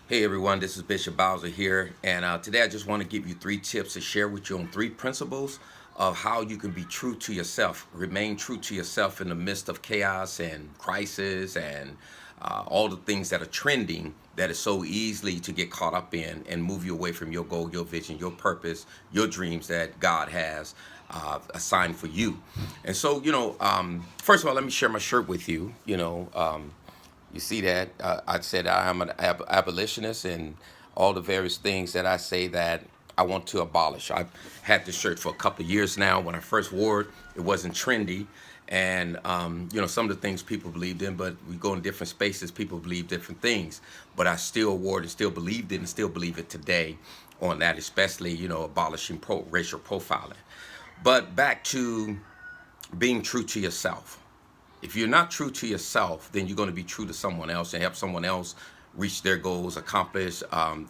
Hey everyone, this is Bishop Bowser here, and today I just want to give you 3 tips to share with you on 3 principles of how you can be true to yourself, remain true to yourself in the midst of chaos and crisis and all the things that are trending that is so easily to get caught up in and move you away from your goal, your vision, your purpose, your dreams that God has assigned for you. And so, first of all, let me share my shirt with you. You see that? I said I am an abolitionist and all the various things that I say that I want to abolish. I've had this shirt for a couple of years now. When I first wore it, it wasn't trendy. And, some of the things people believed in, but we go in different spaces, people believe different things. But I still wore it and still believed it and still believe it today on that, especially, abolishing racial profiling. But back to being true to yourself. If you're not true to yourself, then you're going to be true to someone else and help someone else reach their goals, accomplish,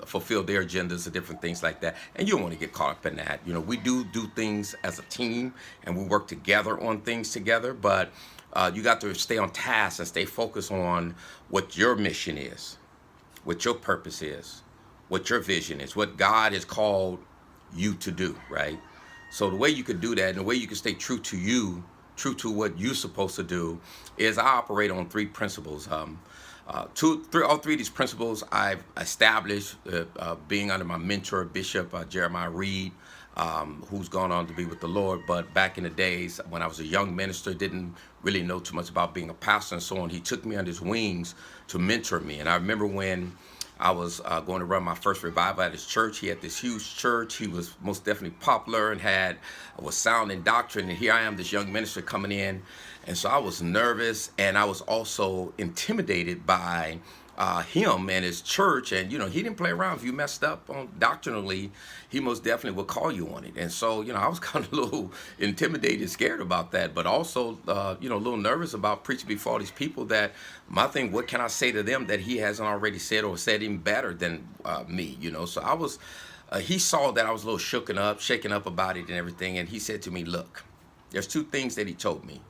fulfill their agendas and different things like that. And you don't want to get caught up in that. We do things as a team and we work together on things together, but you got to stay on task and stay focused on what your mission is, what your purpose is, what your vision is, what God has called you to do, right? So the way you could do that and the way you can stay true to you, true to what you're supposed to do, is I operate on 3 principles. All 3 of these principles I've established being under my mentor, Bishop Jeremiah Reed, who's gone on to be with the Lord. But back in the days when I was a young minister, didn't really know too much about being a pastor and so on, he took me under his wings to mentor me. And I remember when I was going to run my first revival at his church. He had this huge church. He was most definitely popular and was sound in doctrine. And here I am, this young minister coming in. And so I was nervous and I was also intimidated by him and his church. And, he didn't play around. If you messed up on doctrinally, he most definitely would call you on it. And so, I was kind of a little intimidated, scared about that, but also, a little nervous about preaching before all these people that my thing, what can I say to them that he hasn't already said or said even better than me, So I was, he saw that I was a little shaken up about it and everything. And he said to me, look, there's 2 things that he told me.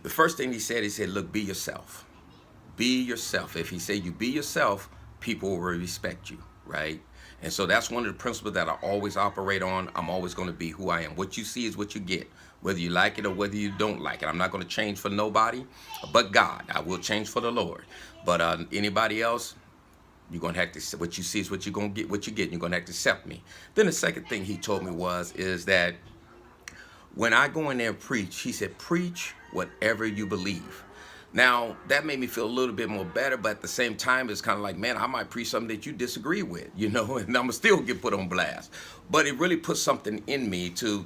The first thing he said, look, be yourself. Be yourself. If he said you be yourself, people will respect you, right? And so that's one of the principles that I always operate on. I'm always going to be who I am. What you see is what you get, whether you like it or whether you don't like it. I'm not going to change for nobody but God. I will change for the Lord. But anybody else, you're going to have to, what you see is what you're going to get, what you get, and you're going to have to accept me. Then the second thing he told me is that when I go in there and preach, he said, preach whatever you believe. Now, that made me feel a little bit more better, but at the same time, it's kind of like, man, I might preach something that you disagree with, and I'm going to still get put on blast. But it really put something in me to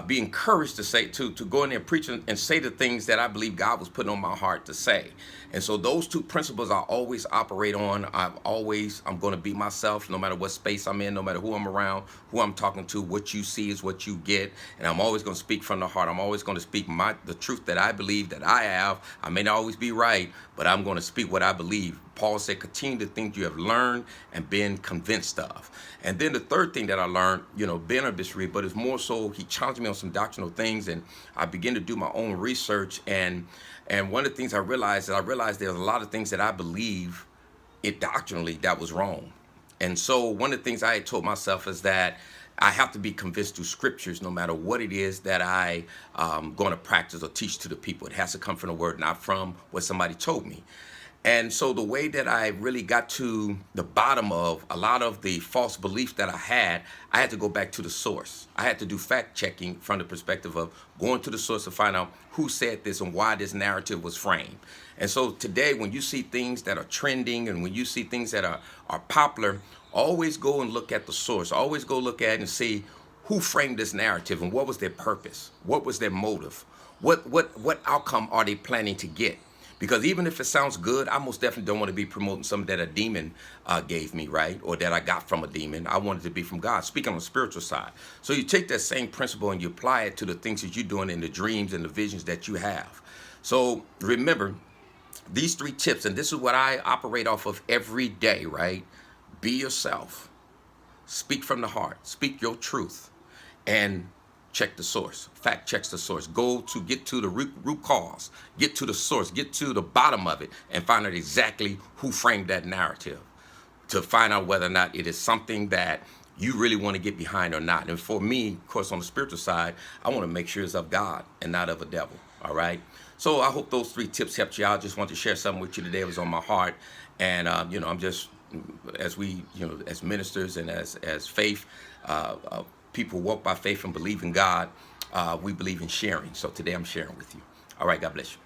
be encouraged to go in there and preach and say the things that I believe God was putting on my heart to say. And so those 2 principles I always operate on. I'm going to be myself no matter what space I'm in, no matter who I'm around, who I'm talking to. What you see is what you get. And I'm always going to speak from the heart. I'm always going to speak the truth that I believe that I have. I may not always be right, but I'm going to speak what I believe. Paul said, continue to think you have learned and been convinced of. And then the third thing that I learned, being a Bishop Reed, but it's more so he challenged me on some doctrinal things, and I began to do my own research. And one of the things I realized there's a lot of things that I believe it doctrinally that was wrong. And so one of the things I had told myself is that I have to be convinced through scriptures, no matter what it is that I going to practice or teach to the people. It has to come from the word, not from what somebody told me. And so the way that I really got to the bottom of a lot of the false beliefs that I had to go back to the source. I had to do fact checking from the perspective of going to the source to find out who said this and why this narrative was framed. And so today, when you see things that are trending and when you see things that are popular, always go and look at the source. Always go look at it and see who framed this narrative and what was their purpose? What was their motive? What outcome are they planning to get? Because even if it sounds good, I most definitely don't want to be promoting something that a demon gave me, right? Or that I got from a demon. I want it to be from God, speaking on the spiritual side. So you take that same principle and you apply it to the things that you're doing in the dreams and the visions that you have. So remember, these 3 tips, and this is what I operate off of every day, right? Be yourself. Speak from the heart. Speak your truth. And check the source. Fact checks the source. Go to get to the root cause. Get to the source. Get to the bottom of it and find out exactly who framed that narrative. to find out whether or not it is something that you really want to get behind or not. And for me, of course, on the spiritual side, I want to make sure it's of God and not of a devil. All right. So I hope those 3 tips helped you out. I just want to share something with you today. It was on my heart. And, I'm just, as we, as ministers and as faith, people walk by faith and believe in God, we believe in sharing. So today I'm sharing with you. All right. God bless you.